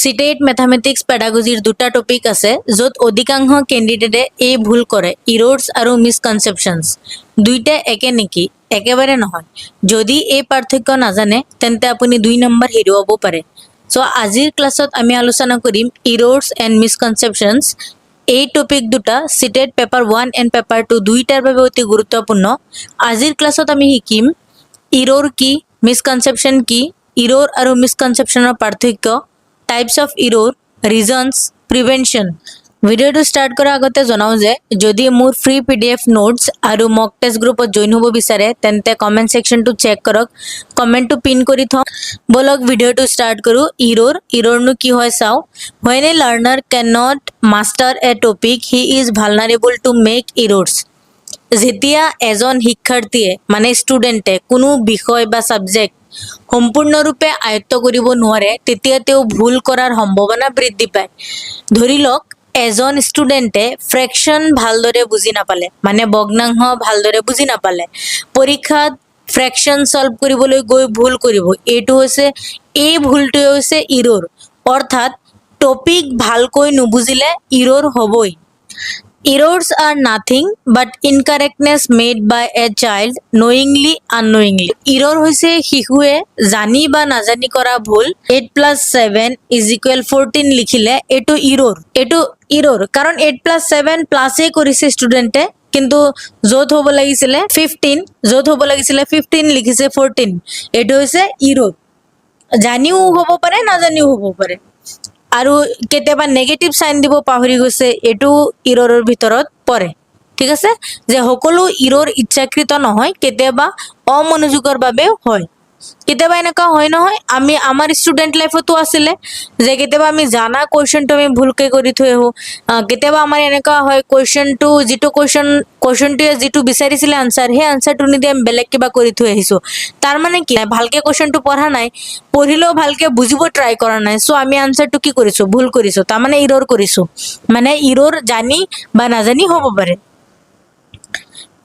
CTET mathematics পেডাগজিৰ দুটা topic আছে য'ত অধিকাংশ কেণ্ডিডেটে এই ভুল কৰে ইৰৰ্ছ আৰু মিসকনসেপশনস দুইটা একে নেকি একেবাৰে নহয় যদি এই পাৰ্থক্য নাজানে তেন্তে আপুনি 2 নম্বৰ হেৰুৱাব পাৰে সো আজিৰ ক্লাছত আমি আলোচনা কৰিম ইৰৰ্ছ এণ্ড মিসকনসেপশনস এই টপিক দুটা সিটেট পেপাৰ 1 এণ্ড পেপাৰ 2 দুইটাৰ বাবে অতি গুৰুত্বপূৰ্ণ আজিৰ ক্লাছত আমি শিকিম ইৰৰ কি মিসকনসেপশন কি ইৰৰ আৰু মিসকনসেপশনৰ পাৰ্থক্য টাইপস অফ ইৰৰ ৰিজনস প্ৰিভেনশন ভিডিওটো স্টাৰ্ট কৰাৰ আগতে জানাও যে যদি মোৰ ফ্ৰি পিডিএফ নোটস আৰ মক টেস্ট গ্ৰুপত জয়েন হব বিচাৰে তেন্তে কমেন্ট সেকশনটো চেক কৰক কমেন্টটো পিন কৰি থওঁ বলক ভিডিওটো স্টাৰ্ট কৰো ইৰৰনো কি হয় চাও when a learner cannot master a topic he is vulnerable to make errors যেতিয়া এজন শিক্ষাৰ্থীয়ে মানে ষ্টুডেণ্টে কোনো বিষয় বা সাবজেক্ট সম্পূৰ্ণৰূপে আয়ত্ত কৰিব নোৱাৰে তেতিয়া তেওঁ ভুল কৰাৰ সম্ভাৱনা বৃদ্ধি পায় ধৰি লওক এজন ষ্টুডেণ্টে ফ্ৰেকশন ভালদৰে বুজি নাপালে মানে ভগ্নাংশ ভালদৰে বুজি নাপালে পৰীক্ষাত ফ্ৰেকশন সলভ কৰিবলৈ গৈ ভুল কৰিব এটো হৈছে এই ভুলটো হৈছে ইৰৰ অৰ্থাৎ টপিক ভালকৈ নুবুজিলে ইৰৰ হ'বই Errors are nothing but incorrectness made by a child knowingly unknowingly. Error হৈছে শিশুৱে জানি বা নাজানি কৰা ভুল 8 + 7 = 14 লিখিলে এটো error কাৰণ 8 + 7 প্লাসে কৰিছে ষ্টুডেণ্টে কিন্তু য'ত হ'ব লাগিছিলে 15 লিখিছে 14 এটো হৈছে error জানিও হ'ব পাৰে নাজানিও হ'ব পাৰে আৰু কেতিয়াবা নেগেটিভ সাইন দিব পাহৰি গৈছে এটো ইৰৰৰ ভিতৰত পৰে ঠিক আছে যে সকলো ইৰৰ ইচ্ছাকৃত নহয় কেতিয়াবা অমনোযোগৰ বাবে হয় কেতিয়াবা এনেকা হয় নহয় আমি আমাৰ ষ্টুডেন্ট লাইফতো আছিলে যে কেতিয়াবা আমি জানা কোৱেশ্চনটো আমি ভুলকৈ কৰি থৈ আহো কেতিয়াবা আমাৰ এনেকা হয় কোৱেশ্চনটো যেটো কোৱেশ্চনটো যেটো বিচাৰিছিলে আনসাৰ হে আনসাৰটো নিদি আমি বেলেগ কিবা কৰি থৈ আহিছো তাৰ মানে কি ভালকে কোৱেশ্চনটো পঢ়া নাই পঢ়িলেও ভালকে বুজিব ট্ৰাই কৰা নাই সো আমি আনসাৰটো কি কৰিছো ভুল কৰিছো তাৰ মানে ইৰৰ কৰিছো মানে ইৰৰ জানি বা নাজানি হ'ব পাৰে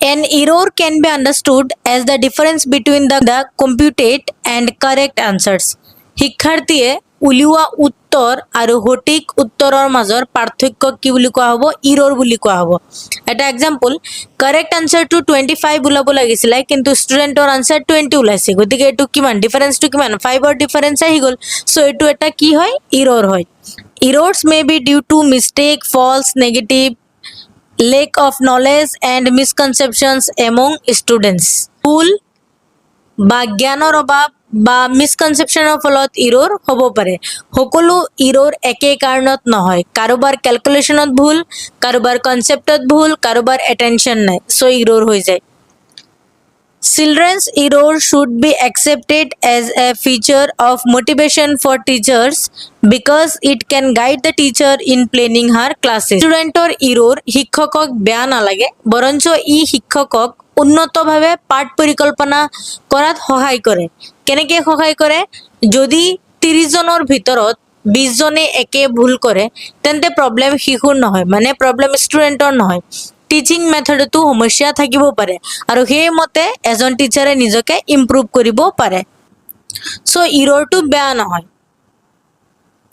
An error can be understood as the difference between the computed and correct answers. শিক্ষাৰ্থীয়ে উলিওৱা উত্তৰ আৰু সঠিক উত্তৰৰ মাজৰ পাৰ্থক্য কি বুলি কোৱা হ'ব ইৰৰ বুলি কোৱা হ'ব এটা এক্সাম্পল কাৰেক্ট আনসাৰটো 25 ওলাব লাগিছিল কিন্তু ষ্টুডেন্টৰ আনসাৰ 20 ওলাইছে গতিকে এটো কিমান ডিফাৰেন্সটো কিমান 5 ৰ ডিফাৰেন্স আহি গল সো এটো এটা কি হয় ইৰৰ হয় Errors may be due to mistake, false, negative, lack of knowledge and misconceptions among students. ভুল বা জ্ঞানৰ অভাৱ বা মিসকনসেপশনৰ ফলত ইৰৰ হ'ব পাৰে সকলো ইৰৰ একে কাৰণত নহয় কাৰোবাৰ ক্যালকুলেশনত ভুল কাৰোবাৰ কনসেপ্টত ভুল কাৰোবাৰ অ্যাটেনশন নাই সো ইৰৰ হৈ যায় Children's error should be accepted as a feature of motivation for teachers because it can guide the teacher in planning her classes. Studentor error শিক্ষকক বেয়া নালাগে বৰঞ্চ ই শিক্ষকক উন্নতভাৱে পাঠ পৰিকল্পনা কৰাত সহায় কৰে কেনেকৈ সহায় কৰে যদি 30 জনৰ ভিতৰত 20 জনে একে ভুল কৰে তেন্তে প্ৰবলেম শিশুৰ নহয় মানে প্ৰবলেম ষ্টুডেন্টৰ নহয় টিচিং মেথডটো সমস্যা থাকিব পাৰে আৰু সেই মতে এজন টিচাৰে নিজকে ইমপ্ৰুভ কৰিব পাৰে সো ইৰৰটো বেয়া নহয়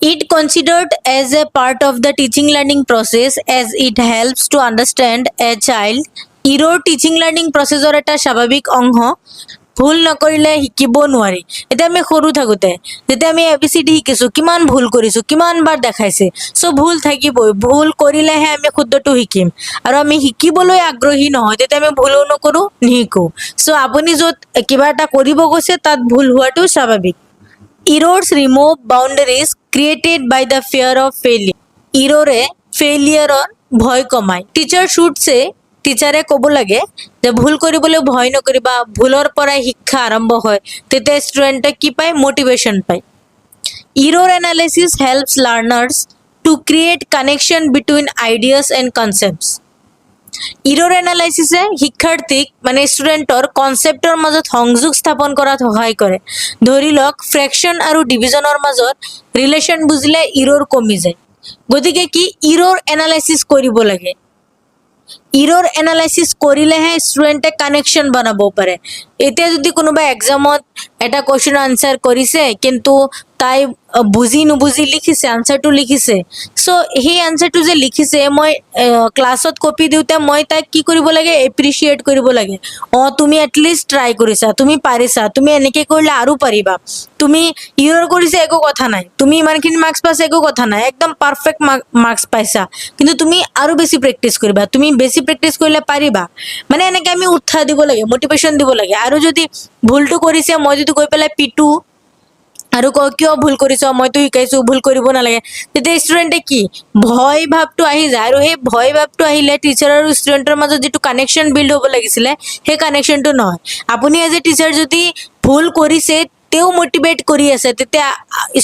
It considered as a part of the teaching learning process as it helps to understand a child. Error teaching learning processor এটা স্বাভাৱিক অংশ ভুল নকৰিলে শিকিব নোৱাৰি এটা আমি সৰু থাকোতে যেতিয়া আমি এবিসিডি শিকিছো কিমান ভুল কৰিছো কিমান বাৰ দেখাইছে সো ভুল থাকিবই ভুল কৰিলেহে আমি শুদ্ধটো শিকিম আৰু আমি শিকিবলৈ আগ্ৰহী নহয় তেতিয়া আমি ভুলও নকৰো নিশিকো সো আপুনি যত কিবা এটা কৰিব গৈছে তাত ভুল হোৱাটো স্বাভাৱিক Errors remove boundaries created by the fear of failure. Error failure ভয় কমায় টিচাৰ শুড সে টিচাৰে ক'ব লাগে যে ভুল কৰিবলৈ ভয় নকৰিবা ভুলৰ পৰা শিক্ষা আৰম্ভ হয় তেতিয়া ষ্টুডেন্টে কি পায় মোটিভেশন পায় Error analysis helps learners to create connection between ideas and concepts. Error analysis শিক্ষাৰ্থীক মানে ষ্টুডেন্টৰ কনসেপ্টৰ মাজত সংযোগ স্থাপন কৰাত সহায় কৰে ধৰি লওক ফ্ৰেকশন আৰু ডিভিজনৰ মাজত ৰিলেশন বুজিলে ইৰৰ কমি যায় গতিকে কি ইৰৰ এনালাইসিস কৰিব লাগে ইৰৰ এনালাইসিস কৰিলেহে ষ্টুডেন্টে কানেকশন বনাব পাৰে এতিয়া যদি কোনোবা এক্সামত এটা কোৱেশ্চন আনসাৰ কৰিছে কিন্তু তাই বুজি নুবুজি লিখিছে আনসাৰটো লিখিছে চ' সেই আনসাৰটো যে লিখিছে মই ক্লাছত কপি দিওঁতে মই তাইক কি কৰিব লাগে এপ্ৰিচিয়েট কৰিব লাগে তুমি এটলিষ্ট ট্ৰাই কৰিছা তুমি পাৰিছা তুমি এনেকে কৰিলে আৰু পাৰিবা তুমি ইৰৰ কৰিছে একো কথা নাই তুমি ইমানখিনি মাৰ্কছ পাইছা একো কথা নাই একদম পাৰফেক্ট মাৰ্কছ পাইছা কিন্তু তুমি আৰু বেছি প্ৰেক্টিচ কৰিবা তুমি বেছি প্ৰেক্টিচ কৰিলে পাৰিবা মানে এনেকে আমি উৎসাহ দিব লাগে মটিভেশ্যন দিব লাগে আৰু যদি ভুলটো কৰিছে মই যদি গৈ পেলাই পিটু আৰু কিয় ভুল কৰিছ মইতো শিকাইছো ভুল কৰিব নালাগে তেতিয়া ষ্টুডেণ্টে কি ভয় ভাৱটো আহি যায় আৰু সেই ভয় ভাৱটো আহিলে টিচাৰ আৰু ষ্টুডেণ্টৰ মাজত যিটো কানেকশ্যন বিল্ড হ'ব লাগিছিলে সেই কানেকশ্যনটো নহয় আপুনি এজ এ টিচাৰ যদি ভুল কৰিছে তেওঁ মটিভেট কৰি আছে তেতিয়া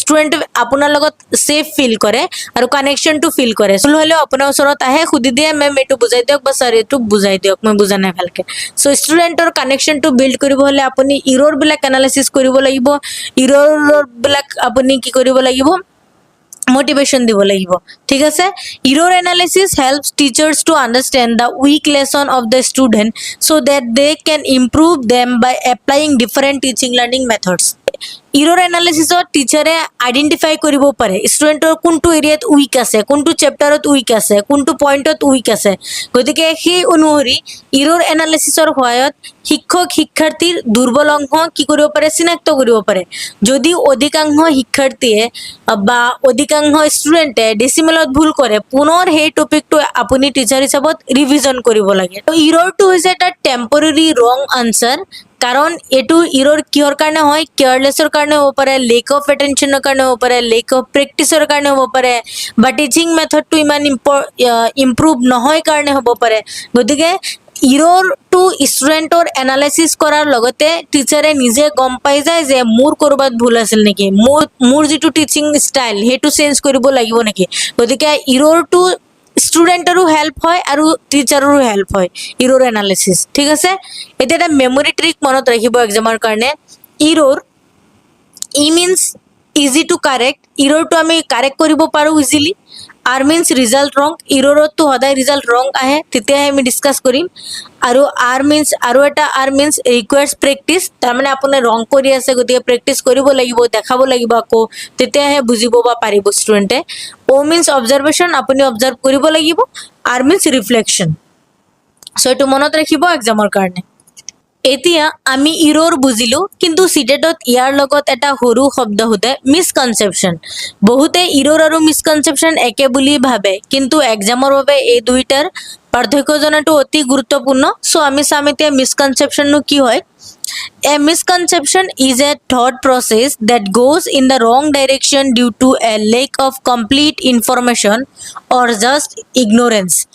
ষ্টুডেণ্টে আপোনাৰ লগত ছেফ ফিল কৰে আৰু কানেকশ্যনটো ফিল কৰে ভুল হ'লেও আপোনাৰ ওচৰত আহে সুধি দিয়ে মেম এইটো বুজাই দিয়ক বা ছাৰ এইটো বুজাই দিয়ক মই বুজা নাই ভালকে চ' ষ্টুডেণ্টৰ কানেকশ্যনটো বিল্ড কৰিব হ'লে আপুনি ইৰৰবিলাক এনালাইচিছ কৰিব লাগিব ইৰৰবিলাক আপুনি কি কৰিব লাগিব motivation দিব লাগিব ঠিক আছে error analysis helps teachers to understand the weak lesson of the student so that they can improve them by applying different teaching learning methods error analysis to টিচাৰে identify কৰিব পাৰে ষ্টুডেণ্টৰ কোনটো এৰিয়াত উইক আছে কোনটো চেপ্টাৰত উইক আছে কোনটো পইণ্টত উইক আছে গতিকে সেই অনুসৰি error analysisৰ সহায়ত শিক্ষক শিক্ষাৰ্থীৰ দুৰ্বল অংশ কি কৰিব পাৰে চিনাক্ত কৰিব পাৰে যদি অধিকাংশ শিক্ষাৰ্থীয়ে বা অধিকাংশ ষ্টুডেণ্টে ডেচিমেলত ভুল কৰে পুনৰ সেই টপিকটো আপুনি টিচাৰ হিচাপত ৰিভিজন কৰিব লাগে তো ইৰৰটো হৈছে এটা টেম্পৰেৰী ৰং আনচাৰ কাৰণ এইটো ইৰৰ কিহৰ কাৰণে হয় কেয়াৰলেছৰ কাৰণে হ'ব পাৰে লেক অফ এটেনশ্যনৰ কাৰণে হ'ব পাৰে লেক অফ প্ৰেক্টিচৰ কাৰণে হ'ব পাৰে বা টিচিং মেথডটো ইমান ইম্প্ৰুভ নহয় কাৰণে হ'ব পাৰে গতিকে ইৰৰটো ষ্টুডেণ্টৰ এনালাইচিছ কৰাৰ লগতে টিচাৰে নিজে গম পাই যায় যে মোৰ ক'ৰবাত ভুল আছিল নেকি মোৰ যিটো টিচিং ষ্টাইল সেইটো চেঞ্জ কৰিব লাগিব নেকি গতিকে ইৰৰটো ষ্টুডেণ্টৰো হেল্প হয় আৰু টিচাৰৰো হেল্প হয় ইৰৰ এনালাইচিছ ঠিক আছে এতিয়া এটা মেমৰি ট্ৰিক মনত ৰাখিব এক্সামৰ কাৰণে ইৰৰ ই মিনছ ইজি টু কাৰেক্ট ইৰৰটো আমি কাৰেক্ট কৰিব পাৰোঁ ইজিলি আৰ মিনছ ৰিজাল্ট ৰং ইৰৰততো সদায় ৰিজাল্ট ৰং আহে তেতিয়াহে আমি ডিছকাছ কৰিম আৰু আৰ মিনছ আৰু এটা আৰ মিনছ ৰিকুৱাৰ্ছ প্ৰেক্টিচ তাৰমানে আপুনি ৰং কৰি আছে গতিকে প্ৰেক্টিচ কৰিব লাগিব দেখাব লাগিব আকৌ তেতিয়াহে বুজিব বা পাৰিব ষ্টুডেণ্টে অ' মিনছ অবজাৰ্ভেশ্যন আপুনি অবজাৰ্ভ কৰিব লাগিব আৰ মিনছ ৰিফ্লেকশ্যন চ' এইটো মনত ৰাখিব এক্সামৰ কাৰণে এতিয়া আমি ইৰৰ বুজিলো কিন্তু চিটেটত ইয়াৰ লগত এটা সৰু শব্দ সোধে মিসকনচেপশ্যন বহুতে ইৰৰ আৰু মিসকনচেপশ্যন একে বুলি ভাবে কিন্তু এক্সামৰ বাবে এই দুইটাৰ পাৰ্থক্য জনাটো অতি গুৰুত্বপূৰ্ণ চ' আমি চাম এতিয়া মিসকনচেপশ্যননো কি হয় A misconception is a thought process that goes in the wrong direction due to a lack of complete information or just ignorance.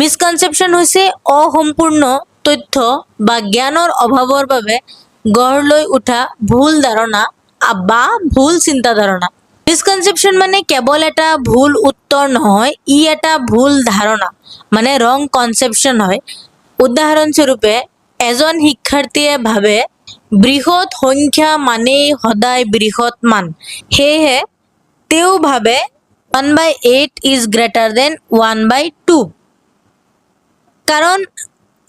Misconception হৈছে অসম্পূৰ্ণ তথ্য বা জ্ঞানৰ অভাৱৰ বাবে গঢ় লৈ উঠা ভুল ধাৰণা বা ভুল চিন্তাধাৰণা মিসকনচেপশ্যন মানে কেৱল এটা ভুল উত্তৰ নহয় ই এটা ভুল ধাৰণা মানে ৰং কনচেপশ্যন হয় উদাহৰণস্বৰূপে এজন শিক্ষাৰ্থীয়ে ভাবে বৃহৎ সংখ্যা মানেই সদায় বৃহৎ মান সেয়েহে তেওঁ ভাবে 1/8 ইজ গ্ৰেটাৰ দেন 1/2 কাৰণ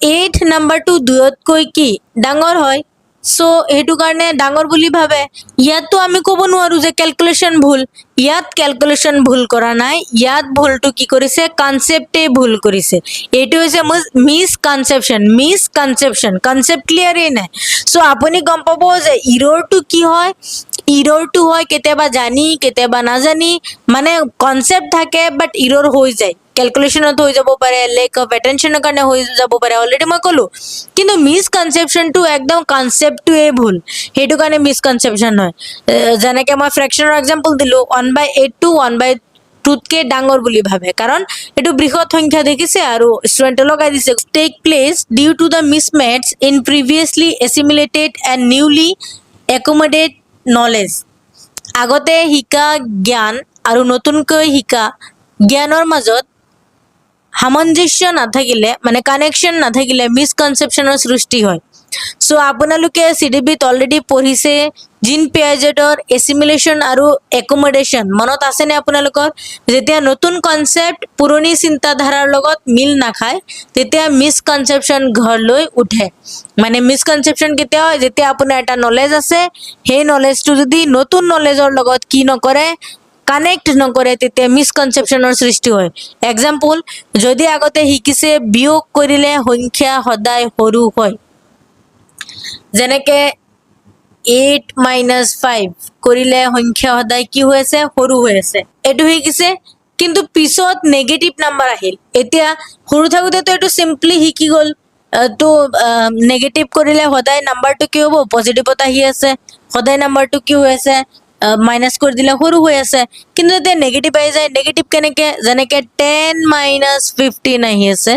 8 নাম্বাৰটো 2তকৈ কি ডাঙৰ হয় চ' সেইটো কাৰণে ডাঙৰ বুলি ভাবে ইয়াততো আমি ক'ব নোৱাৰো যে কেলকুলেশ্যন ভুল ইয়াত কেলকুলেশ্যন ভুল কৰা নাই ইয়াত ভুলটো কি কৰিছে কনচেপ্টে ভুল কৰিছে এইটো হৈছে মিসকনচেপশ্যন কনচেপ্ট ক্লিয়াৰেই নাই চ' আপুনি গম পাব যে ইৰৰটো কি হয় ইৰৰটো হয় কেতিয়াবা জানি কেতিয়াবা নাজানি মানে কনচেপ্ট থাকে বাট ইৰৰ হৈ যায় কেলকুলেশ্যনত হৈ যাব পাৰে লেক অফ এটেনশ্যনৰ কাৰণে হৈ যাব পাৰে অলৰেডি মই ক'লোঁ কিন্তু মিসকনচেপশ্যনটো একদম কনচেপ্টটোৱে ভুল সেইটো কাৰণে মিসকনচেপশ্যন হয় যেনেকৈ মই ফ্ৰেকশ্যনৰ এক্সাম্পল দিলোঁ 1/8টো 1/2তকৈ ডাঙৰ বুলি ভাবে কাৰণ এইটো বৃহৎ সংখ্যা দেখিছে আৰু ষ্টুডেণ্টে লগাই দিছে take place due to the mismatches in previously assimilated and newly accommodate knowledge আগতে শিকা জ্ঞান আৰু নতুনকৈ শিকা জ্ঞানৰ মাজত সামঞ্জস্য নাথাকিলে মানে কানেকশ্যন নাথাকিলে মিসকনচেপশ্যনৰ সৃষ্টি হয় চ' আপোনালোকে CDBত অলৰেডি পঢ়িছে জিন পিয়াজেটৰ এছিমিলেশ্যন আৰু একমডেশ্যন মনত আছেনে আপোনালোকৰ যেতিয়া নতুন কনচেপ্ট পুৰণি চিন্তাধাৰাৰ লগত মিল নাখায় তেতিয়া মিসকনচেপশ্যন ঘৰ লৈ উঠে মানে মিসকনচেপশ্যন কেতিয়া হয় যেতিয়া আপোনাৰ এটা নলেজ আছে সেই নলেজটো যদি নতুন নলেজৰ লগত কি নকৰে কানেক্ট নকৰে তেতিয়া মিসকনচেপশ্যনৰ সৃষ্টি হয় এক্সাম্পল যদি আগতে শিকিছে বিয়োগ কৰিলে সংখ্যা সদায় সৰু হয় যেনেকে 8 - 5 কৰিলে সংখ্যা সদায় কি হৈ আছে সৰু হৈ আছে এটো শিকিছে কিন্তু পিছত নেগেটিভ নাম্বাৰ আহিল এতিয়া সৰু থাকোতে তো এটো সিম্পলি শিকি গল তো নেগেটিভ কৰিলে সদায় নাম্বাৰটো কি হ'ব পজিটিভত আহি আছে সদায় নাম্বাৰটো কি হৈ আছে মাইনাস কৰি দিলে সৰু হৈ আছে কিন্তু এতিয়া নেগেটিভ আহি যায় নেগেটিভ কেনেকে যেনেকে 10 - 15 আহি আছে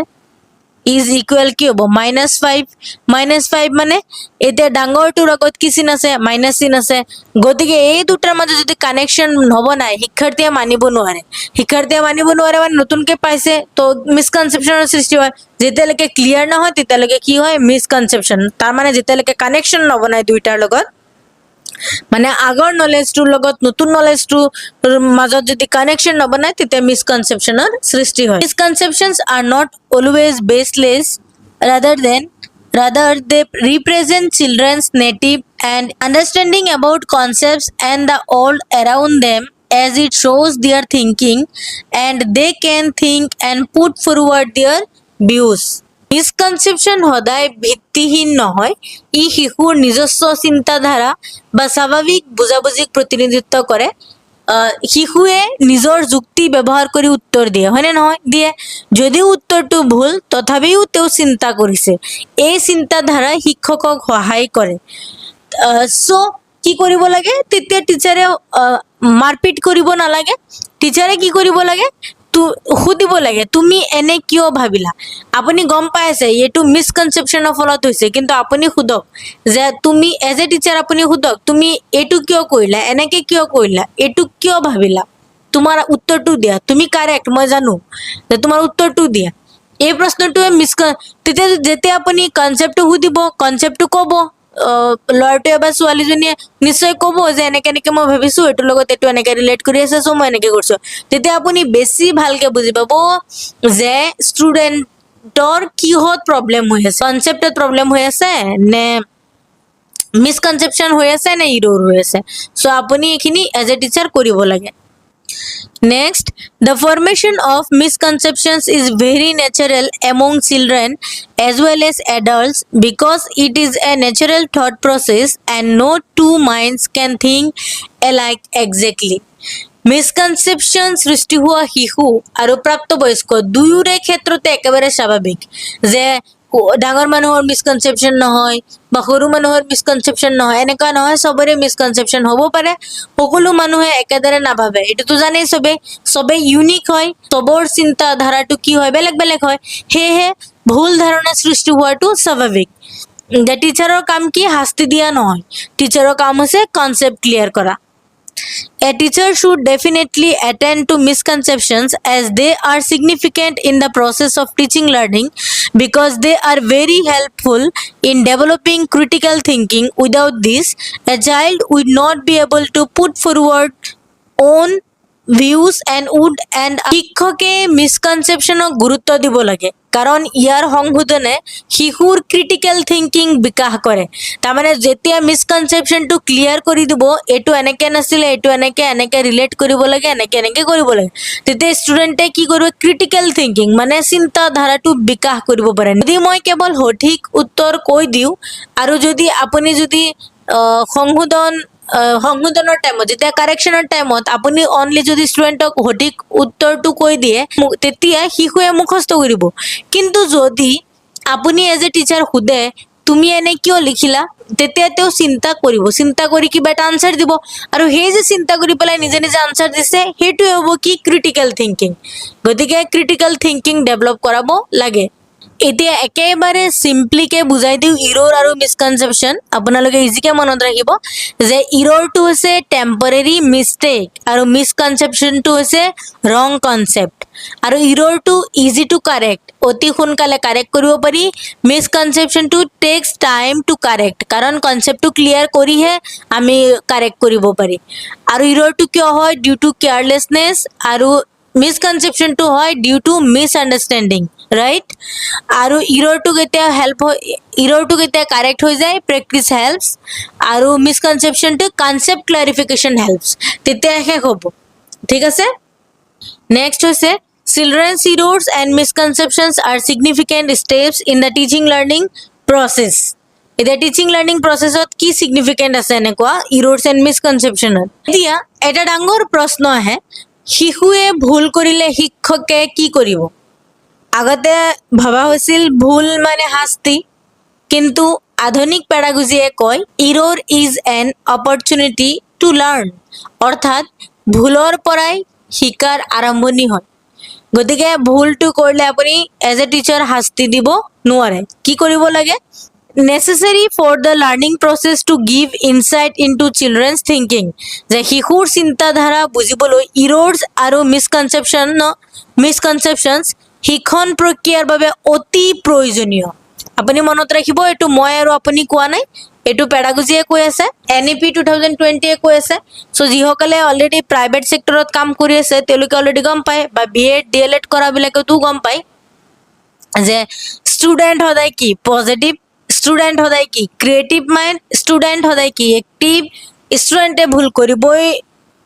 is equal কি হ'ব -5 মানে এতিয়া ডাঙৰটোৰ আগত কি চিন আছে মাইনাস চিন আছে গতিকে এই দুটাৰ মাজত যদি কানেকশন হ'ব নাই শিক্ষাৰ্থীয়ে মানিব নোৱাৰে মানে নতুনকে পাইছে তো মিসকনসেপশ্যনৰ সৃষ্টি হয় যেতিয়ালৈকে ক্লিয়াৰ নহয় তেতিয়ালৈকে কি হয় মিসকনসেপশ্যন তাৰ মানে যেতিয়ালৈকে কানেকশন নবনাই দুইটাৰ লগত মানে আগৰ নলেজটোৰ লগত নতুন নলেজটোৰ মাজত যদি কানেকশন নবনায় তেতিয়া মিসকনসেপশ্যনৰ সৃষ্টি হয় মিসকনসেপশ্যনস are not always baseless rather they represent children's native and understanding about concepts and the world around them as it shows their thinking and they can think and put forward their views মিসকনসেপশ্যন সদায় ভিত্তিহীন নহয় ই শিশুৰ নিজস্ব চিন্তাধাৰা বা স্বাভাৱিক বুজাবুজিক প্ৰতিনিধিত্ব কৰে শিশুৱে নিজৰ যুক্তি ব্যৱহাৰ কৰি উত্তৰ দিয়ে হয়নে নহয় দিয়ে যদিও উত্তৰটো ভুল তথাপিও তেওঁ চিন্তা কৰিছে এই চিন্তাধাৰা শিক্ষকক সহায় কৰে সো কি কৰিব লাগে তেতিয়া টিচাৰে মাৰপিট কৰিব নালাগে টিচাৰে কি কৰিব লাগে সুধিব লাগে তুমি এনে কিয় ভাবিলা আপুনি গম পাইছে এটো মিসকনসেপশ্যনৰ ফলত হৈছে কিন্তু আপুনি সুধক যে তুমি এজ এ টিচাৰ আপুনি সুধক তুমি এটো কিয় কৰিলা এনেকে কিয় কৰিলা এটো কিয় ভাবিলা তোমাৰ উত্তৰটো দিয়া তুমি কাৰেক্ট মই জানো যে তোমাৰ উত্তৰটো দিয়া এই প্ৰশ্নটোৱে তেতিয়া যেতিয়া আপুনি কনসেপ্টটো সুধিব কনসেপ্টটো ক'ব ল'ৰাটোৱে বা ছোৱালীজনীয়ে নিশ্চয় ক'ব যে এনেকে মই ভাবিছো এটোৰ লগত এটো এনেকে ৰিলেট কৰি আছে সো মই এনেকে কৰিছো তেতিয়া আপুনি বেছি ভালকে বুজি পাব যে ষ্টুডেণ্টৰ কিহত প্ৰবলেম হৈ আছে কনসেপ্টত প্ৰবলেম হৈ আছে নে মিসকনসেপশ্যন হৈ আছে নে ইৰ'ৰ হৈ আছে সো আপুনি এখিনি এজ এ টিচাৰ কৰিব লাগে Next, the formation of misconceptions is very natural among children as well as adults because it is a natural thought process and no two minds can think alike exactly. মিসকনসেপশ্যন সৃষ্টি হোৱা শিশু আৰু প্ৰাপ্তবয়স্ক দুয়োৰে ক্ষেত্ৰতে একেবাৰে স্বাভাৱিক যে ডাঙৰ মানুহৰ মিসকনসেপশ্যন নহয় বা সৰু মানুহৰ মিসকনসেপশ্যন নহয় এনেকুৱা নহয় সবৰে মিসকনসেপশ্যন হ'ব পাৰে সকলো মানুহে একেদৰে নাভাবে এটো জানেই সবে ইউনিক হয় সবৰ চিন্তাধাৰাটো কি হয় বেলেগ হয় হেহে ভুল ধাৰণা সৃষ্টি হোৱাটো স্বাভাৱিক যে টিচাৰৰ কাম কি শাস্তি দিয়া নহয় টিচাৰৰ কাম হৈছে কনসেপ্ট ক্লিয়াৰ কৰা A teacher should definitely attend to misconceptions as they are significant in the process of teaching learning because they are very helpful in developing critical thinking. Without this, a child would not be able to put forward own views and শিক্ষকে মিসকনসেপশ্যনক গুৰুত্ব দিব লাগে কাৰণ ইয়াৰ সংশোধনে শিশুৰ critical thinking বিকাশ কৰে তাৰমানে যেতিয়া মিসকনসেপশ্যনটো clear কৰি দিব এটো এনেকে নাছিলে এটো এনেকে ৰিলেট কৰিব লাগে এনেকে কৰিব লাগে তেতিয়া ষ্টুডেণ্টে কি কৰিব ক্ৰিটিকেল থিংকিং মানে চিন্তাধাৰাটো বিকাশ কৰিব পাৰে যদি মই কেৱল সঠিক উত্তৰ কৈ দিওঁ আৰু যদি আপুনি যদি সংশোধনৰ টাইমত যেতিয়া কাৰেকশ্যনৰ টাইমত আপুনি অনলি যদি ষ্টুডেণ্টক সঠিক উত্তৰটো কৈ দিয়ে তেতিয়া শিশুৱে মুখস্থ কৰিব কিন্তু যদি আপুনি এজ এ টিচাৰ সুধে তুমি এনে কিয় লিখিলা তেতিয়া তেওঁ চিন্তা কৰি কিবা এটা আনসাৰ দিব আৰু সেই যে চিন্তা কৰি পেলাই নিজে আনসাৰ দিছে হেতুৱে হ'ব কি ক্ৰিটিকেল থিংকিং গতিকে ক্ৰিটিকেল থিংকিং ডেভেলপ কৰাব লাগে এতিয়া একেবাৰে সিম্পলিকে বুজাই দিও ইৰ'ৰ আৰু মিসকনসেপশ্যন আপোনালোকে ইজিকে মনত ৰাখিব যে ইৰ'ৰটো হৈছে টেম্পৰেৰী মিষ্টেক আৰু মিসকনসেপশ্যনটো হৈছে ৰং কনসেপ্ট আৰু ইৰৰটো ইজি টু কাৰেক্ট, অতি সোনকালে কাৰেক্ট কৰিব পাৰি। মিসকনচেপশ্যনটো টেক্স টাইম টু কাৰেক্ট, কাৰণ কনচেপ্টটো ক্লিয়াৰ কৰিহে আমি কাৰেক্ট কৰিব পাৰি। আৰু ইৰৰটো কিয় হয়? ডিউ টু কেয়াৰলেছনেছ, আৰু মিসকনচেপশ্যনটো হয় ডিউ টু মিছআণ্ডাৰষ্টেণ্ডিং, ৰাইট? আৰু ইৰৰটো কেতিয়া হেল্প হয়, ইৰৰটো কেতিয়া কাৰেক্ট হৈ যায়? Practice helps. আৰু মিসকনচেপশ্যনটো কনচেপ্ট ক্লাৰিফিকেশ্যন হেল্পছ, তেতিয়া শেষ হ'ব। ঠিক আছে। নেক্সট হৈছে children's errors and misconceptions are significant steps in the teaching learning process. এতিয়া টিচিং লাৰ্ণিং প্ৰচেছত কি ছিগনিফিকেণ্ট আছে এনেকুৱা ইৰৰ্ছ এণ্ড মিছকনচেপশ্যনত? এতিয়া এটা ডাঙৰ প্ৰশ্ন আহে, শিশুৱে ভুল কৰিলে শিক্ষকে কি কৰিব? আগতে ভাবা হৈছিল ভুল মানে শাস্তি, কিন্তু আধুনিক পেডাগজিয়ে কয় error is an opportunity to learn, অৰ্থাৎ ভুলৰ পৰাই শিকাৰ আৰম্ভণি হয়। গতিকে ভুলটো কৰিলে আপুনি এজ এ টিচাৰ শাস্তি দিব নোৱাৰে। কি কৰিব লাগে? Necessary for the learning process to give insight into children's thinking, যে শিশুৰ চিন্তাধাৰা বুজিবলৈ ইৰৰ্ছ আৰু মিছকনচেপশ্যনছ শিক্ষণ প্ৰক্ৰিয়াৰ বাবে অতি প্ৰয়োজনীয়। আপুনি মনত ৰাখিব, এইটো মই আৰু আপুনি কোৱা নাই, এইটো পেডাগজিয়ে কৈ আছে, NEP 2020 কৈ আছে। চ' যিসকলে অলৰেডি প্ৰাইভেট ছেক্টৰত কাম কৰি আছে তেওঁলোকে অলৰেডি গম পায়, বা BEd DLEd কৰাবিলাকেতো গম পায় যে ষ্টুডেণ্ট সদায় কি পজিটিভ, ষ্টুডেণ্ট সদায় কি ক্ৰিয়েটিভ মাইণ্ড, ষ্টুডেণ্ট সদায় কি এক্টিভ, ষ্টুডেণ্টে ভুল কৰিবই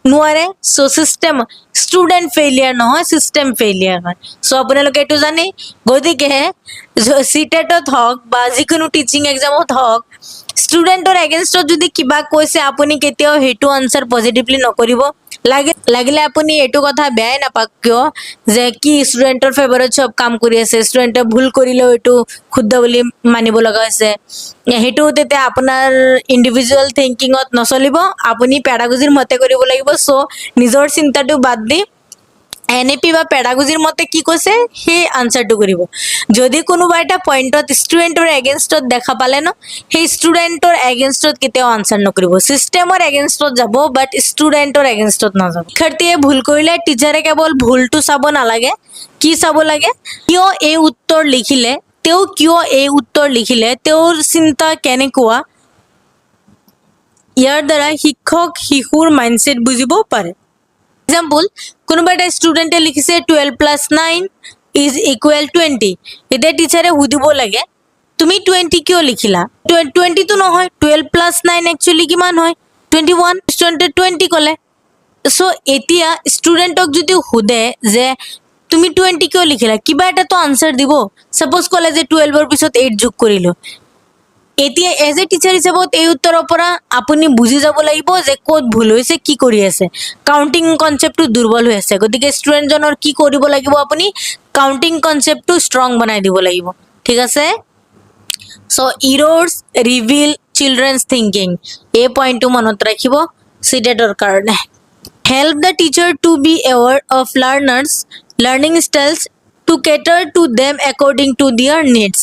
নোৱাৰে। চ' চিষ্টেম, ষ্টুডেণ্ট ফেইলিয়াৰ নহয়, চিষ্টেম ফেইলিয়াৰ হয়। চ' আপোনালোকে এইটো জানেই। গতিকে CTETত হওক বা যিকোনো টিচিং এক্সামত হওক, ষ্টুডেণ্টৰ এগেইনষ্টত যদি কিবা কৈছে আপুনি কেতিয়াও সেইটো আনচাৰ পজিটিভলি নকৰিব। লাগিলে আপুনি এইটো কথা বেয়াই নাপাওক কিয়, যে কি ষ্টুডেণ্টৰ ফেভাৰত চব কাম কৰি আছে, ষ্টুডেণ্টে ভুল কৰিলেও এইটো শুদ্ধ বুলি মানিব লগা হৈছে, সেইটো তেতিয়া আপোনাৰ ইণ্ডিভিজুৱেল থিংকিঙত নচলিব, আপুনি পেডাগজিৰ মতে কৰিব লাগিব। চ' নিজৰ চিন্তাটো বাদ দি NEP বা পেডাগজিৰ মতে কি কৈছে সেই আনচাৰটো কৰিব। যদি কোনোবা এটা পইণ্টত ষ্টুডেণ্টৰ এগেইনষ্টত দেখা পালে ন, সেই ষ্টুডেণ্টৰ এগেইনষ্টত কেতিয়াও আনচাৰ নকৰিব। চিষ্টেমৰ এগেইনষ্টত যাব, বাট ষ্টুডেণ্টৰ এগেইনষ্টত নাযাব। শিক্ষাৰ্থীয়ে ভুল কৰিলে টিচাৰে কেৱল ভুলটো চাব নালাগে, কি চাব লাগে? কিয় এই উত্তৰ লিখিলে, কিয় এই উত্তৰ লিখিলে, তেওঁৰ চিন্তা কেনেকুৱা। ইয়াৰ দ্বাৰা শিক্ষক শিশুৰ মাইণ্ডছেট বুজিব পাৰে। এক্সাম্পল, কোনোবা এটা ষ্টুডেণ্টে লিখিছে 12 + 9 ইজ ইকুৱেল 20। এতিয়া টিচাৰে সুধিব লাগে তুমি 20 কিয় লিখিলা? 20টো নহয়, 12 + 9 একচুৱেলি কিমান হয়? 21। ষ্টুডেণ্টে 20 ক'লে। চ' এতিয়া ষ্টুডেণ্টক যদি সোধে যে তুমি 20 কিয় লিখিলা, কিবা এটাতো আনচাৰ দিব। ছাপ'জ ক'লে যে 12ৰ পিছত 8 যোগ কৰিলো। এতিয়া এজ এ টিচাৰ হিচাপত এই উত্তৰৰ পৰা আপুনি বুজি যাব লাগিব যে ক'ত ভুল হৈছে, কি কৰি আছে। কাউণ্টিং কনচেপ্টটো দুৰ্বল হৈ আছে। গতিকে ষ্টুডেণ্টজনৰ কি কৰিব লাগিব, আপুনি কাউণ্টিং কনচেপ্টটো ষ্ট্ৰং বনাই দিব লাগিব। ঠিক আছে। So' errors reveal children's thinking, এই পইণ্টটো মনত ৰাখিব CTETৰ কাৰণে। Help the teacher to be aware of learning styles to cater to them according to their needs.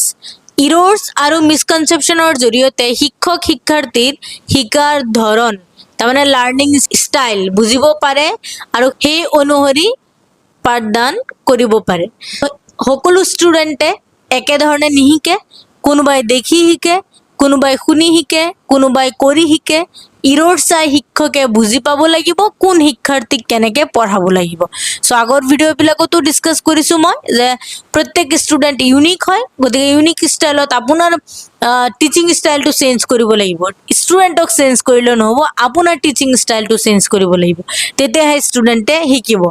Errors আৰু মিছকনচেপশ্যনৰ জৰিয়তে শিক্ষক শিক্ষাৰ্থীৰ শিকাৰ ধৰণ, তাৰমানে লাৰ্ণিং ষ্টাইল বুজিব পাৰে আৰু সেই অনুসৰি পাঠদান কৰিব পাৰে। সকলো ষ্টুডেণ্টে একেধৰণে নিশিকে, কোনোবাই দেখি শিকে, কোনোবাই শুনি শিকে, কোনোবাই কৰি শিকে। ইৰৰ্ছ চাই শিক্ষকে বুজি পাব লাগিব কোন শিক্ষাৰ্থীক কেনেকৈ পঢ়াব লাগিব। চ' আগৰ ভিডিঅ'বিলাকতো ডিছকাছ কৰিছোঁ মই যে প্ৰত্যেক ষ্টুডেণ্ট ইউনিক হয়, গতিকে ইউনিক ষ্টাইলত আপোনাৰ টিচিং ষ্টাইলটো চেঞ্জ কৰিব লাগিব। ষ্টুডেণ্টক চেঞ্জ কৰিলে নহ'ব, আপোনাৰ টিচিং ষ্টাইলটো চেঞ্জ কৰিব লাগিব, তেতিয়াহে ষ্টুডেণ্টে শিকিব।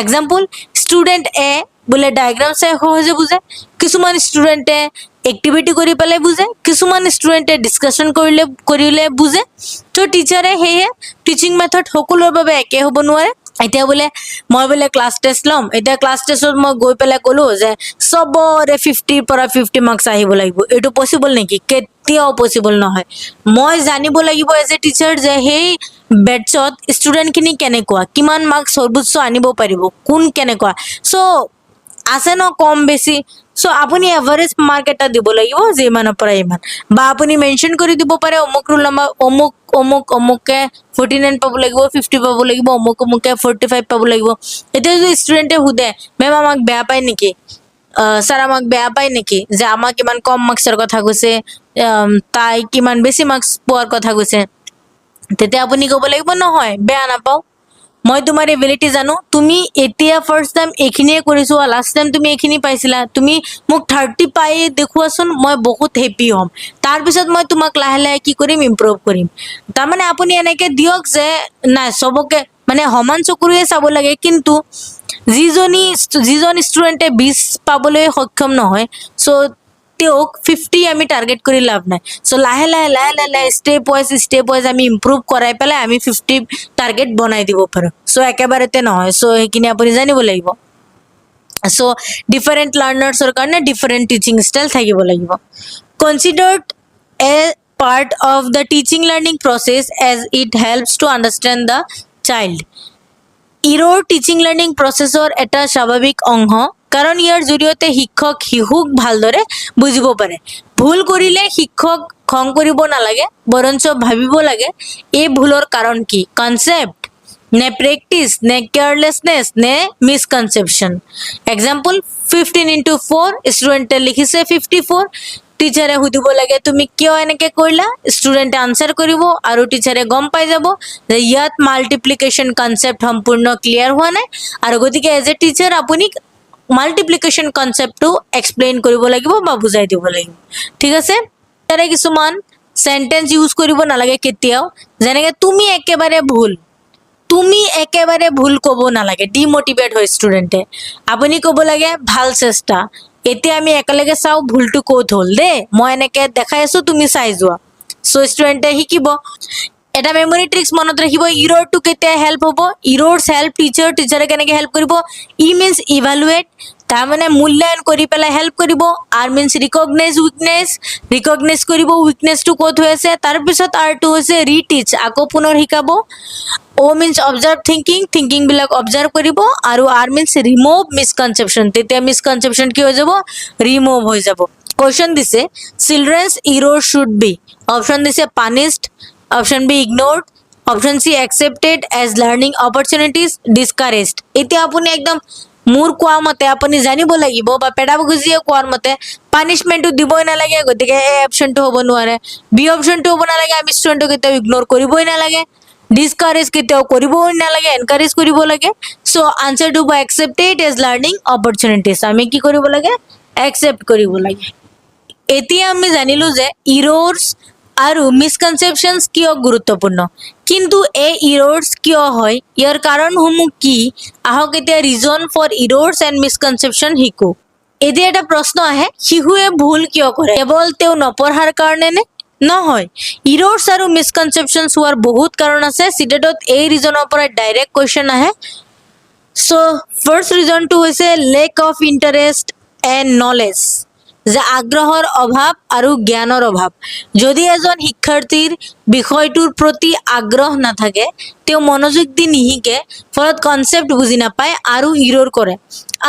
এক্সাম্পল, ষ্টুডেণ্ট এ বোলে ডায়েগ্ৰাম চাই সহজে বুজে, কিছুমান ষ্টুডেণ্টে এক্টিভিটি কৰি পেলাই বুজে, কিছুমান ষ্টুডেণ্টে ডিছকাশ্যন কৰিলে বুজে। ত' টিচাৰে সেয়ে টিচিং মেথড সকলোৰে বাবে একে হ'ব নোৱাৰে। এতিয়া বোলে মই বোলে ক্লাছ টেষ্ট ল'ম, এতিয়া ক্লাছ টেষ্টত মই গৈ পেলাই ক'লোঁ যে চবৰে 50ৰ পৰা 50 মাৰ্কছ আহিব লাগিব, এইটো পচিবল নেকি? কেতিয়াও পচিবল নহয়। মই জানিব লাগিব এজ এ টিচাৰ যে সেই বেটছত ষ্টুডেণ্টখিনি কেনেকুৱা, কিমান মাৰ্কছ সৰ্বোচ্চ আনিব পাৰিব, কোন কেনেকুৱা। চ' আছে ন কম বেছি, সো আপুনি এভাৰেজ মাৰ্ক এটা দিব লাগিব যে ইমানৰ পৰা ইমান, বা আপুনি মেনশ্যন কৰি দিব পাৰে অমুক ৰোল নাম্বাৰ অমুক অমুক অমুকে 49 পাব লাগিব, 50 পাব লাগিব, অমুক অমুকে 45 পাব লাগিব। এতিয়া যদি ষ্টুডেণ্টে সোধে মেম আমাক বেয়া পায় নেকি, ছাৰ আমাক বেয়া পায় নেকি যে আমাক ইমান কম মাৰ্কছৰ কথা কৈছে, তাই কিমান বেছি মাৰ্কছ পোৱাৰ কথা কৈছে, তেতিয়া আপুনি ক'ব লাগিব নহয় বেয়া নাপাওঁ, মই তোমাৰ এবিলিটি জানো, তুমি এতিয়া ফাৰ্ষ্ট টাইম এইখিনিয়ে কৰিছো, লাষ্ট টাইম তুমি এইখিনি পাইছিলা, তুমি মোক 30 পাই দেখুৱাচোন, মই বহুত হেপী হ'ম, তাৰপিছত মই তোমাক লাহে লাহে কি কৰিম ইম্প্ৰুভ কৰিম। তাৰমানে আপুনি এনেকে দিয়ক যে নাই চবকে মানে সমান চকুৰে চাব লাগে, কিন্তু যিজন ষ্টুডেণ্টে 20 পাবলৈ সক্ষম নহয়, চ' তেওঁক 50 আমি টাৰ্গেট কৰি লাভ নাই। চ' লাহে লাহে লাহে লাহে ষ্টেপ ৱাইজ আমি ইম্প্ৰুভ কৰাই পেলাই আমি 50 টাৰ্গেট বনাই দিব পাৰোঁ। চ' একেবাৰতে নহয়, চ' সেইখিনি আপুনি জানিব লাগিব। চ' ডিফাৰেণ্ট লাৰ্নাৰ্ছৰ কাৰণে ডিফাৰেণ্ট টিচিং ষ্টাইল থাকিব লাগিব। Considered a part of the teaching learning process as it helps to understand the child. Error teaching learning প্ৰচেছৰ এটা স্বাভাৱিক অংশ, কাৰণ ইয়াৰ জৰিয়তে শিক্ষক শিশুক ভালদৰে বুজিব পাৰে। ভুল কৰিলে শিক্ষক খং কৰিব নালাগে, বৰঞ্চ ভাবিব লাগে এই ভুলৰ কাৰণ কি, কনচেপ্ট নে প্ৰেক্টিচ নে কেয়াৰলেছনেছ নে মিছকনচেপশ্যন। এক্সাম্পল 15x4, ষ্টুডেণ্টে লিখিছে 54, টিচাৰে সুধিব লাগে তুমি কিয় এনেকে কৰিলা, ষ্টুডেণ্টে আনচাৰ কৰিব আৰু টিচাৰে গম পাই যাব যে ইয়াত মাল্টিপ্লিকেশ্যন কনচেপ্ট সম্পূৰ্ণ ক্লিয়াৰ হোৱা নাই, আৰু গতিকে এজ এ টিচাৰ আপুনি মাল্টিপ্লিকেশ্যন কনচেপ্টটো এক্সপ্লেইন কৰিব লাগিব বা বুজাই দিব লাগিব। ঠিক আছে, তাৰে কিছুমান চেণ্টেঞ্চ ইউজ কৰিব নালাগে কেতিয়াও, যেনেকে তুমি একেবাৰে ভুল ক'ব নালাগে, ডিমটিভেট হয় ষ্টুডেণ্টে। আপুনি ক'ব লাগে ভাল চেষ্টা, এতিয়া আমি একেলগে চাওঁ ভুলটো ক'ত হ'ল দেই, মই এনেকে দেখাই আছো তুমি চাই যোৱা। চ' ষ্টুডেণ্টে শিকিব। এটা মেমৰি ট্ৰিক্স মনত ৰাখিব, ইৰৰটো কেতিয়া হেল্প হ'ব, ইৰৰ্ছ হেল্প টিচাৰ, টিচাৰে কেনেকে হেল্প কৰিব, ই মিনছ ইভালুৱেট, তাৰমানে মূল্যায়ন কৰি পেলাই হেল্প কৰিব, আৰ মিনছ ৰিকগনাইজ কৰিব উইকনেছটো ক'ত হৈ আছে, তাৰপিছত আৰটো হৈছে ৰিটিচ, আকৌ পুনৰ শিকাব, অ মিনছ অবজাৰ্ভ থিংকিং বিলাক অবজাৰ্ভ কৰিব, আৰু আৰ মিনছ ৰিমুভ মিছকনচেপশ্যন, তেতিয়া মিছকনচেপশ্যন কি হৈ যাব, ৰিমুভ হৈ যাব। কুৱেশ্যন দিছে children's errors should be, option দিছে punished, option B ignored, option C accepted as learning opportunities, discouraged. এতিয়া আপুনি একদম মোৰ কোৱা মতে আপুনি জানিব লাগিব, বা পেডাগজিয়ে কোৱাৰ মতে পানিছমেণ্টটো দিবই নালাগে, গতিকে এ অপশ্যনটো হ'ব নোৱাৰে, বি অপশ্যনটো হ'ব নালাগে, আমি ষ্টুডেণ্টক কেতিয়াও ইগন'ৰ কৰিবই নালাগে, ডিছকাৰেজ কেতিয়াও কৰিবই নালাগে, এনকাৰেজ কৰিব লাগে। চ' আনচাৰটো হ'ব একচেপ্টেড এজ লাৰ্নিং অপৰচুনিটিজ, আমি কি কৰিব লাগে, একচেপ্ট কৰিব লাগে। এতিয়া আমি জানিলো যে ইৰৰ্ছ আৰু মিছকনচেপশ্যনছ কিয় গুৰুত্বপূৰ্ণ, কিন্তু এই ইৰৰ্ছ কিয় হয়, ইয়াৰ কাৰণসমূহ কি, আহক এতিয়া ৰিজন ফৰ ইৰৰ্ছ এণ্ড মিছকনচেপশ্যন শিকো। এতিয়া এটা প্ৰশ্ন আহে, শিশুৱে ভুল কিয় কৰে, কেৱল তেওঁ নপঢ়াৰ কাৰণে নে? নহয়, ইৰৰ্ছ আৰু মিছকনচেপশ্যনছ হোৱাৰ বহুত কাৰণ আছে, চিটেটত এই ৰিজনৰ পৰা ডাইৰেক্ট কুৱেশ্যন আহে। চ' ফাৰ্ষ্ট ৰিজনটো হৈছে lake of interest and knowledge, যে আগ্ৰহৰ অভাৱ আৰু জ্ঞানৰ অভাৱ। যদি এজন শিক্ষাৰ্থীৰ বিষয়টোৰ প্ৰতি আগ্ৰহ নাথাকে, তেওঁ মনোযোগ দি নিশিকে, ফলত কনচেপ্ট বুজি নাপায় আৰু ইৰ'ৰ কৰে।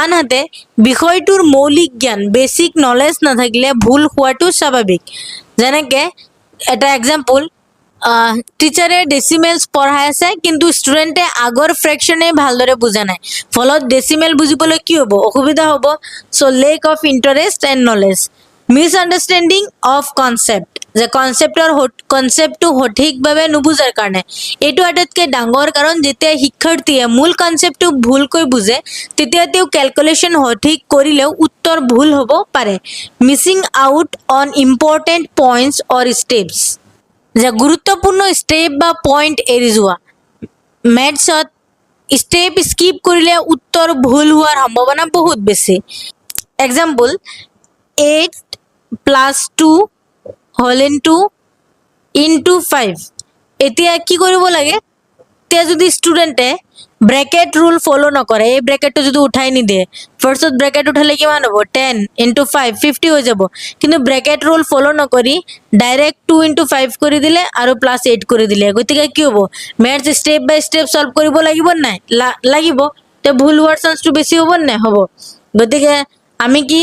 আনহাতে বিষয়টোৰ মৌলিক জ্ঞান বেছিক নলেজ নাথাকিলে ভুল হোৱাটো স্বাভাৱিক। যেনেকে এটা এক্সাম্পল, টিচাৰে ডেচিমেলছ পঢ়াই আছে, কিন্তু ষ্টুডেণ্টে আগৰ ফ্ৰেকশ্যনে ভালদৰে বুজা নাই, ফলত ডেচিমেল বুজিবলৈ কি হ'ব, অসুবিধা হ'ব। So' lack of interest and knowledge. Misunderstanding of concept, যে কনচেপ্টটো সঠিকভাৱে নুবুজাৰ কাৰণে, এইটো আটাইতকৈ ডাঙৰ কাৰণ। যেতিয়া শিক্ষাৰ্থীয়ে মূল কনচেপ্টটো ভুলকৈ বুজে, তেতিয়া তেওঁ কেলকুলেশ্যন সঠিক কৰিলেও উত্তৰ ভুল হ'ব পাৰে। Missing out on important points or steps, যে গুৰুত্বপূৰ্ণ ষ্টেপ বা পইণ্ট এৰি যোৱা। মেথছত ষ্টেপ স্কিপ কৰিলে উত্তৰ ভুল হোৱাৰ সম্ভাৱনা বহুত বেছি। এক্সাম্পল 8 + 2 × 5, এতিয়া কি কৰিব লাগে, এতিয়া যদি ষ্টুডেণ্টে ব্ৰেকেট ৰুল ফ'ল' নকৰে, এই ব্ৰেকেটটো যদি উঠাই নিদিয়ে, ফাৰ্ষ্টত ব্ৰেকেট উঠালে কিমান হ'ব, 10 × 5 50 হৈ যাব, কিন্তু ব্ৰেকেট ৰুল ফ'ল' নকৰি ডাইৰেক্ট 2 × 5 কৰি দিলে আৰু +8 কৰি দিলে, গতিকে কি হ'ব, মেথছ ষ্টেপ বাই ষ্টেপ চল্ভ কৰিব লাগিব নাই, লাগিব, তে ভুল হোৱাৰ চান্সটো বেছি হ'ব নাই, হ'ব। গতিকে আমি কি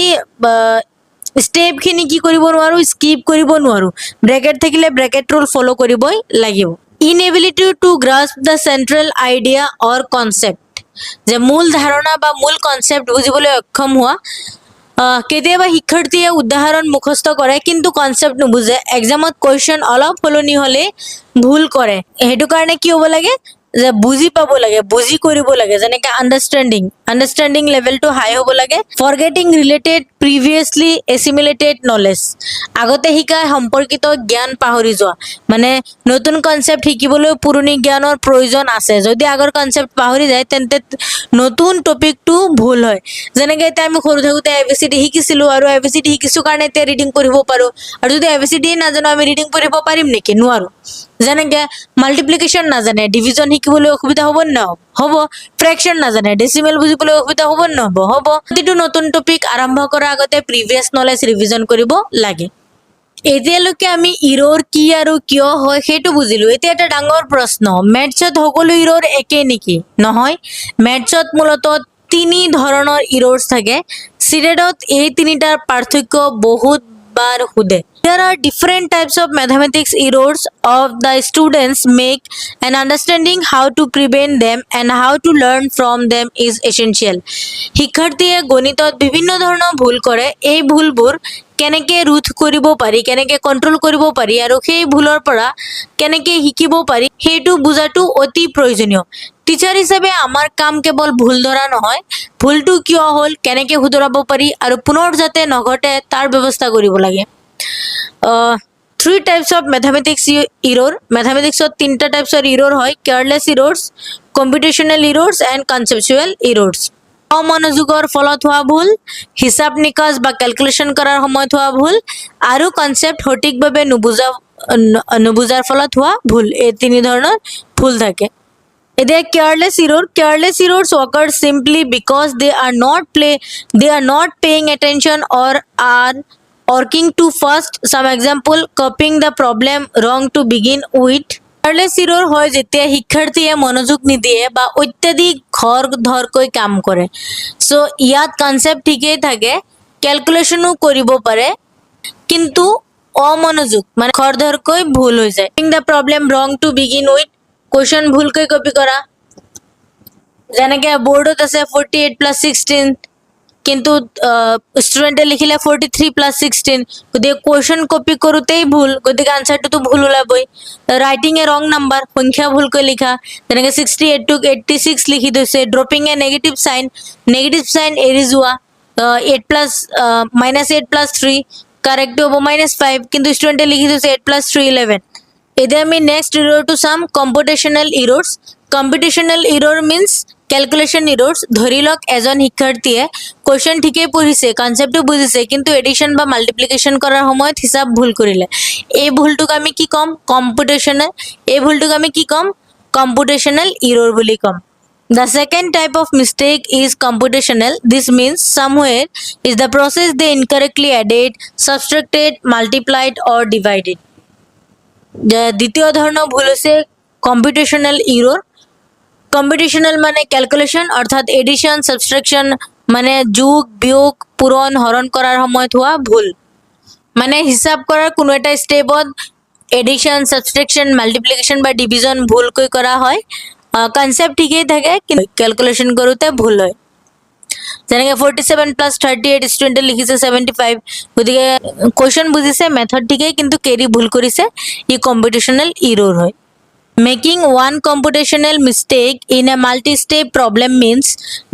ষ্টেপখিনি কি কৰিব নোৱাৰো, স্কিপ কৰিব নোৱাৰো। ব্ৰেকেট থাকিলে ব্ৰেকেট ৰুল ফ'ল' কৰিবই লাগিব। Inability to grasp the central idea or concept, যে মূল ধাৰণা বা মূল কনচেপ্ট বুজিবলৈ অক্ষম হোৱা। কেতিয়াবা শিক্ষাৰ্থীয়ে উদাহৰণ মুখস্থ কৰে কিন্তু কনচেপ্ট নুবুজে, এক্সামত কুৱেশ্যন অলপ সলনি হ'লে ভুল কৰে। সেইটো কাৰণে কি হ'ব লাগে, যে বুজি পাব লাগে, বুজি কৰিব লাগে। যেনেকে আণ্ডাৰষ্টেণ্ডিং লেভেলটো হাই হ'ব লাগে। ফৰগেটিং ৰিলেটেড প্ৰিভিয়াছলি এছিমিলেটেড নলেজ, আগতে শিকা সম্পৰ্কিত জ্ঞান পাহৰি যোৱা। মানে নতুন কনচেপ্ট শিকিবলৈ পুৰণি জ্ঞানৰ প্ৰয়োজন আছে। যদি আগৰ কনচেপ্ট পাহৰি যায় তেন্তে নতুন টপিকটো ভুল হয়। যেনেকে এতিয়া আমি সৰু থাকোঁতে ABCD শিকিছিলোঁ আৰু ABCD শিকিছোঁ কাৰণে এতিয়া ৰিডিং পঢ়িব পাৰোঁ। আৰু যদি ABCD নাজানো আমি ৰিডিং পঢ়িব পাৰিম নেকি? নোৱাৰোঁ। যেনেকে মাল্টিপ্লিকেশ্যন নাজানে ডিভিজন শিকিবলৈ অসুবিধা হ'ব নে নহ'ব? হ'ব। ফ্ৰেকশ্যন নাজানে ডেচিমেল বুজিবলৈ অসুবিধা হ'ব নে নহ'ব? হ'ব। প্ৰতিটো নতুন টপিক আৰম্ভ কৰাৰ আগতে প্ৰিভিয়াছ নলেজ ৰিভিজন কৰিব লাগে। এতিয়ালৈকে আমি ইৰ'ৰ কি আৰু কিয় হয় সেইটো বুজিলোঁ। এতিয়া এটা ডাঙৰ প্ৰশ্ন, মেথছত সকলো ইৰ'ৰ একে নেকি? নহয়। মেথছত মূলতঃ তিনি ধৰণৰ ইৰ'ৰ্ছ থাকে। চিটেটত এই তিনিটাৰ পাৰ্থক্য বহুত বাৰ সোধে। There are different types of mathematics errors of the students make, and understanding how to prevent them and how to learn from them is essential. শিক্ষাৰ্থীয়ে গণিতত বিভিন্ন ধৰণৰ ভুল কৰে। এই ভুলবোৰ কেনেকৈ ৰোধ কৰিব পাৰি, কেনেকৈ কণ্ট্ৰল কৰিব পাৰি আৰু সেই ভুলৰ পৰা কেনেকৈ শিকিব পাৰি সেইটো বুজাটো অতি প্ৰয়োজনীয়। টিচাৰ হিচাপে আমাৰ কাম কেৱল ভুল ধৰা নহয়, ভুলটো কিয় হ'ল, কেনেকৈ শুধৰাব পাৰি আৰু পুনৰ যাতে নঘটে তাৰ ব্যৱস্থা কৰিব লাগে। থ্ৰী টাইপছ অফ মেথামেটিক্স ইৰ'ৰ, মেথামেটিক্সত তিনিটা টাইপছৰ ইৰ'ৰ হয়, কেয়াৰলেছ ইৰ'ৰ্ছ, কম্পিউটেশ্যনেল ইৰ'ৰ্ছ এণ্ড কনচেপচুৱেল ইৰ'ৰ্ছ। অমনোযোগৰ ফলত হোৱা ভুল, হিচাপ নিকাচ বা কেলকুলেশ্যন কৰাৰ সময়ত হোৱা ভুল আৰু কনচেপ্ট সঠিকভাৱে নুবুজাৰ ফলত হোৱা ভুল, এই তিনি ধৰণৰ ভুল থাকে। এতিয়া careless ইৰ'ৰ্ছ occur simply because they are not paying attention or are working too fast. Some example, copying the problem wrong to begin with. Careless error হয় যেতিয়া শিক্ষাৰ্থীয়ে মনোযোগ নিদিয়ে বা অত্যাধিক খৰধৰকৈ কাম কৰে। চ' ইয়াত কনচেপ্ট ঠিকেই থাকে, কেলকুলেশ্যনো কৰিব পাৰে, কিন্তু অমনোযোগ মানে খৰধৰকৈ ভুল হৈ যায়। copying the problem wrong to begin with, question ভুলকৈ কপি কৰা। যেনেকে বৰ্ডত আছে 48 + 16, কিন্তু ষ্টুডেণ্টে লিখিলে 43 + 16, গতিকে কুৱেশ্যন কপি কৰোঁতেই ভুল, গতিকে আনচাৰটোতো ভুল ওলাবই। ৰাইটিং এ ৰং নাম্বাৰ, সংখ্যা ভুলকৈ লিখা, যেনেকৈ 68টোক 86 লিখি থৈছে। ড্ৰপিং এ নেগেটিভ চাইন এৰি যোৱা। -8 + 3 কাৰেক্টটো হ'ব -5, কিন্তু ষ্টুডেণ্টে লিখি থৈছে 8 + 3 11। এতিয়া আমি নেক্সট ইৰ'ৰটো চাম, কম্পিউটেশ্যনেল ইৰ'ৰ্ছ। Computational ইৰ'ৰ means calculation ইৰ'ৰ্ছ। ধৰি লওক এজন শিক্ষাৰ্থীয়ে কুৱেশ্যন ঠিকেই পঢ়িছে, কনচেপ্টটো বুজিছে, কিন্তু এডিশ্যন বা মাল্টিপ্লিকেশ্যন কৰাৰ সময়ত হিচাপ ভুল কৰিলে। এই ভুলটোক আমি কি ক'ম? কম্পিউটেশ্যনেল ইৰ'ৰ বুলি ক'ম। The second type of mistake is computational. This means somewhere is the process they incorrectly added, subtracted, multiplied or divided. দ্বিতীয় ধৰণৰ ভুল হৈছে কম্পিউটেশ্যনেল ইৰ'ৰ। কম্পিউটেশ্যনেল মানে কেলকুলেশ্যন, অৰ্থাৎ এডিশ্যন, ছাবষ্ট্ৰেকশ্যন মানে যোগ, বিয়োগ, পূৰণ, হৰণ কৰাৰ সময়ত হোৱা ভুল। মানে হিচাপ কৰাৰ কোনো এটা ষ্টেপত এডিশ্যন, ছাবষ্ট্ৰেকশ্যন, মাল্টিপ্লিকেশ্যন বা ডিভিজন ভুলকৈ কৰা হয়। কনচেপ্ট ঠিকেই থাকে, কিন্তু কেলকুলেশ্যন কৰোঁতে ভুল হয়। যেনেকৈ 47 + 38, ষ্টুডেণ্টে লিখিছে 75, গতিকে কুৱেশ্যন বুজিছে, মেথড ঠিকেই, কিন্তু কেৰি ভুল কৰিছে, ই কম্পিউটেশ্যনেল ইৰ'ৰ হয়। Making one computational mistake in a multi-step problem means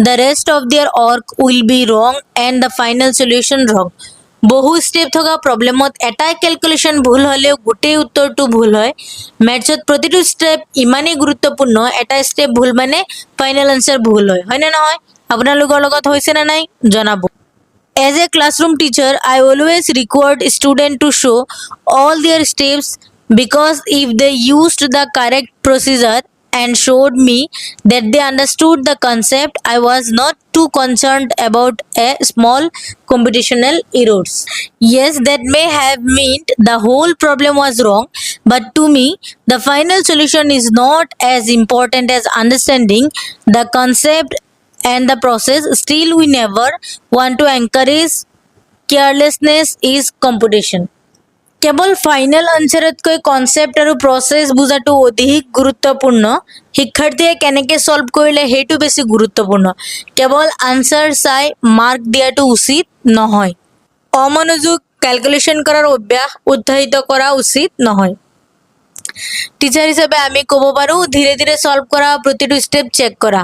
the rest of their work will be wrong and the final solution wrong. বহু ষ্টেপ থকা প্ৰব্লেমত এটাই কেলকুলেশ্যন ভুল হ'লেও গোটেই উত্তৰটো ভুল হয়। মেথছত প্ৰতিটো ষ্টেপ ইমানেই গুৰুত্বপূৰ্ণ, এটা ষ্টেপ ভুল মানে ফাইনেল আনচাৰ ভুল হয়, হয়নে নহয়? আপোনালোকৰ লগত হৈছে নে নাই জনাব। As a classroom teacher, I always required students to show all their steps, because if they used the correct procedure and showed me that they understood the concept, I was not too concerned about a small computational errors. Yes, that may have meant the whole problem was wrong, but to me, the final solution is not as important as understanding the concept and the process, still we never want to encourage carelessness is computation. কেৱল final আনচাৰতকৈ concept আৰু process বুজাটো অধিক গুৰুত্বপূৰ্ণ। শিক্ষাৰ্থীয়ে কেনেকৈ solve কৰিলে সেইটো বেছি গুৰুত্বপূৰ্ণ। কেৱল আনচাৰ চাই মাৰ্ক দিয়াটো উচিত নহয়। অমনোযোগ, ক্যালকুলেশন কৰাৰ অভ্যাস উৎসাহিত কৰা উচিত নহয়। টিচাৰ হিচাপে আমি ক'ব পাৰোঁ ধীৰে ধীৰে সলভ কৰা, প্ৰতিটো ষ্টেপ চেক কৰা।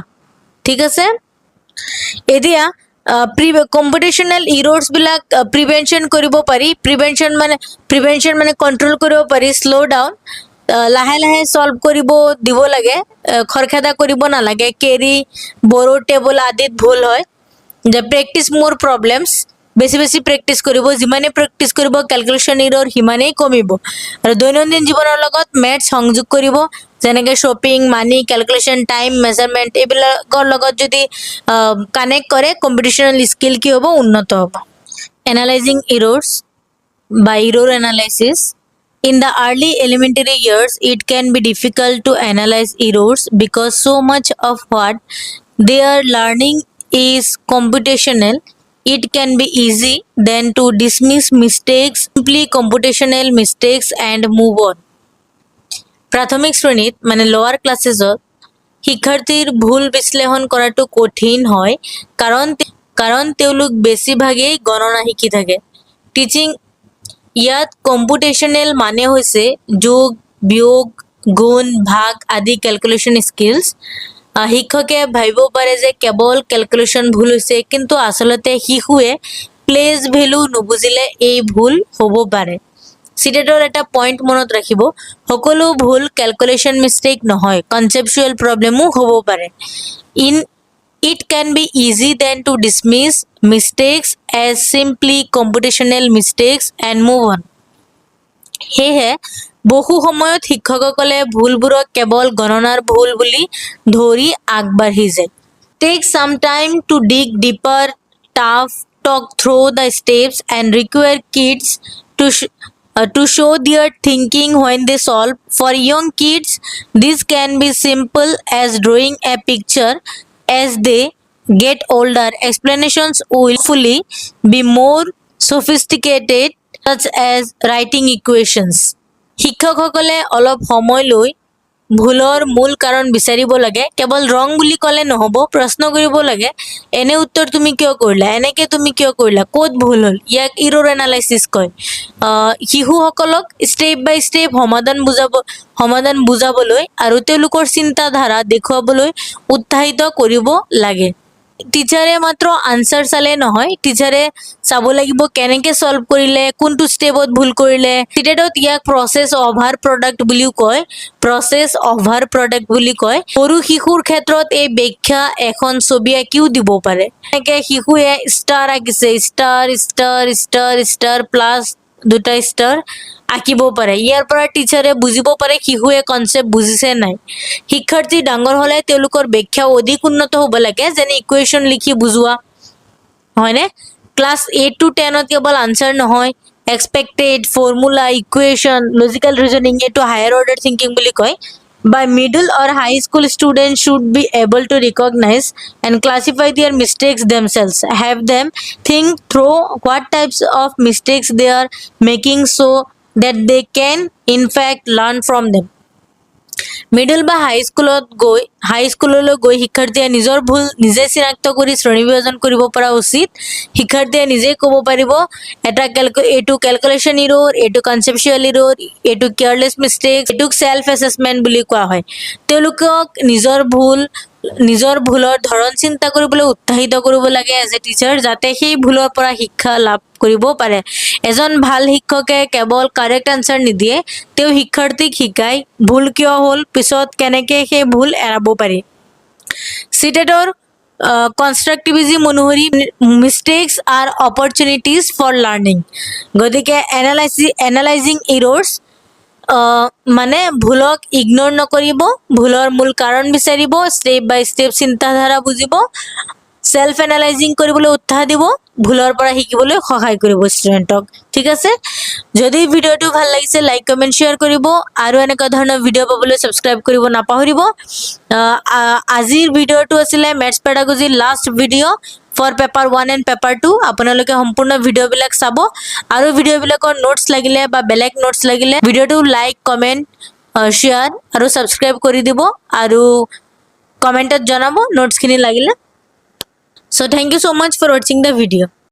ঠিক আছে, এতিয়া কম্পিটিশনেল ইৰৰ্ছ বিলাক প্ৰিভেনশ্যন কৰিব পাৰি। প্ৰিভেনশ্যন মানে কণ্ট্ৰল কৰিব পাৰি। শ্ল' ডাউন, লাহে লাহে সলভ কৰিব দিব লাগে, খৰখেদা কৰিব নালাগে। কেৰি, বড়ো টেবল আদিত ভুল হয়। যে প্ৰেক্টিচ মোৰ প্ৰব্লেমছ, বেছি বেছি প্ৰেক্টিচ কৰিব। যিমানে প্ৰেক্টিচ কৰিব কেলকুলেশ্যন ইৰৰ সিমানেই কমিব। আৰু দৈনন্দিন জীৱনৰ লগত মেথছ সংযোগ কৰিব, যেনেকৈ শ্বপিং, মানি, কেলকুলেশ্যন, টাইম, মেজাৰমেণ্ট এইবিলাকৰ লগত যদি কানেক্ট কৰে কম্পিটিশনেল স্কিল কি হ'ব, উন্নত হ'ব। এনালাইজিং ইৰৰ্ছ বা ইৰৰ analysis. In the early elementary years, it can be difficult to analyze errors because so much of what they are learning is computational. It can be easy then to dismiss mistakes, simply computational mistakes and move on. প্ৰাথমিক শ্ৰেণীত মানে লোৱাৰ ক্লাছেছত শিক্ষাৰ্থীৰ ভুল বিশ্লেষণ কৰাটো কঠিন হয়, কাৰণ তেওঁলোক বেছিভাগেই গণনা শিকি থাকে। টিচিং ইয়াত কম্পিউটেশ্যনেল মানে হৈছে যোগ, বিয়োগ, গুণ, ভাগ আদি কেলকুলেশ্যন স্কিলছ। শিক্ষকে ভাবিব পাৰে যে কেৱল কেলকুলেশ্যন ভুল হৈছে, কিন্তু আচলতে শিশুৱে প্লেচ ভেলু নুবুজিলে এই ভুল হ'ব পাৰে। চিটেটৰ এটা পইণ্ট মনত ৰাখিব, সকলো ভুল কেলকুলেশ্যন মিষ্টেক নহয়, কনচেপচুৱেল প্ৰব্লেমো হ'ব পাৰে। It can be easy then to dismiss mistakes as simply computational mistakes and move on. সেয়েহে বহু সময়ত শিক্ষকসকলে ভুলবোৰক কেৱল গণনাৰ ভুল বুলি ধৰি আগবাঢ়ি যায়। Take some time to dig deeper, tough, talk through the steps and require kids to show their thinking when they solve. For young kids, this can be simple as drawing a picture. As they get older, explanations will hopefully be more sophisticated, such as writing equations. শিক্ষকসকলে অলপ সময় লৈ ভুলৰ মূল কাৰণ বিচাৰিব লাগে। কেৱল ৰং বুলি ক'লে নহ'ব, প্ৰশ্ন কৰিব লাগে, এনে উত্তৰ তুমি কিয় কৰিলা, এনেকৈ তুমি কিয় কৰিলা, ক'ত ভুল হ'ল, ইয়াক ইৰৰ এনালাইচিছ কয়। শিশুসকলক ষ্টেপ বাই ষ্টেপ সমাধান বুজাবলৈ আৰু তেওঁলোকৰ চিন্তাধাৰা দেখুৱাবলৈ উৎসাহিত কৰিব লাগে। টিচাৰে মাত্ৰ আনচাৰ চালে নহয়, টিচাৰে চাব লাগিব কেনেকৈ সলভ কৰিলে, কোনটো ষ্টেপত ভুল কৰিলে। চিটেটত ইয়াক প্ৰচেছ অভাৰ প্ৰডাক্ট বুলিও কয়। সৰু শিশুৰ ক্ষেত্ৰত এই ব্যাখ্যা এখন ছবি আঁকিও দিব পাৰে। এনেকৈ শিশুৱে ষ্টাৰ আঁকিছে, star star star star plus দুটা ষ্টাৰ আঁকিব পাৰে। ইয়াৰ পৰা টিচাৰে বুজিব পাৰে শিশুৱে কনচেপ্ট বুজিছে নাই। শিক্ষাৰ্থী ডাঙৰ হ'লে তেওঁলোকৰ ব্যাখ্যা অধিক উন্নত হ'ব লাগে, যেনে ইকুৱেশ্যন লিখি বুজোৱা, হয়নে? ক্লাছ 8 to 10 কেৱল আনচাৰ নহয়, expected, formula, equation, logical reasoning, এইটো হায়াৰ অৰ্ডাৰ থিংকিং বুলি কয়। By middle or high school, students should be able to recognize and classify their mistakes themselves. Have them think through what types of mistakes they are making so that they can in fact learn from them. Middle বা হাইস্কুললৈ গৈ শিক্ষাৰ্থীয়ে নিজৰ ভুল নিজে চিনাক্ত কৰি শ্ৰেণী বিভাজন কৰিব পৰা উচিত। শিক্ষাৰ্থীয়ে নিজেই ক'ব পাৰিব এইটো কেলকুলেশ্যন ইৰ'ৰ, এইটো কনচেপচুৱেল ইৰ'ৰ, এইটো কেয়াৰলেছ মিষ্টেক, এইটোক চেল্ফ এছেছমেণ্ট বুলি কোৱা হয়। তেওঁলোকক নিজৰ ভুলৰ ধৰণ চিন্তা কৰিবলৈ উৎসাহিত কৰিব লাগে এজ এ টিচাৰ, যাতে সেই ভুলৰ পৰা শিক্ষা লাভ কৰিব পাৰে। এজন ভাল শিক্ষকে কেৱল কাৰেক্ট আনচাৰ নিদিয়ে, তেওঁ শিক্ষাৰ্থীক শিকায় ভুল কিয় হ'ল, পিছত কেনেকৈ সেই ভুল এৰাব পাৰি। চিটেটৰ কনষ্ট্ৰাকটিভিজিম অনুসৰি মিষ্টেকছ আৰ অপৰচুনিটিজ ফৰ লাৰ্ণিং। গতিকে এনালাইজিং ইৰৰ্ছ মানে ভুলক ইগন'ৰ নকৰিব, ভুলৰ মূল কাৰণ বিচাৰিব, ষ্টেপ বাই ষ্টেপ চিন্তাধাৰা বুজিব সেলফ এনালাইজিং কৰিবলৈ উৎসাহ দিব, ভুলৰ পৰা শিকিবলৈ সহায় কৰিব ষ্টুডেণ্টক। ঠিক আছে, যদি ভিডিঅ'টো ভাল লাগিছে লাইক কমেণ্ট শ্বেয়াৰ কৰিব, আৰু এনেকুৱা ধৰণৰ ভিডিঅ' পাবলৈ ছাবস্ক্ৰাইব কৰিব নাপাহৰিব। আজিৰ ভিডিঅ'টো আছিলে মেথছ পেডাগজিৰ last video' for paper 1 and paper 2। আপোনালোকে সম্পূৰ্ণ ভিডিঅ'বিলাক চাব, আৰু ভিডিঅ'বিলাকৰ নোটছ লাগিলে বা বেলেগ নোটছ লাগিলে ভিডিঅ'টো লাইক কমেণ্ট শ্বেয়াৰ আৰু ছাবস্ক্ৰাইব কৰি দিব, আৰু কমেণ্টত জনাব নোটছখিনি লাগিলে। So thank you so much for watching the video.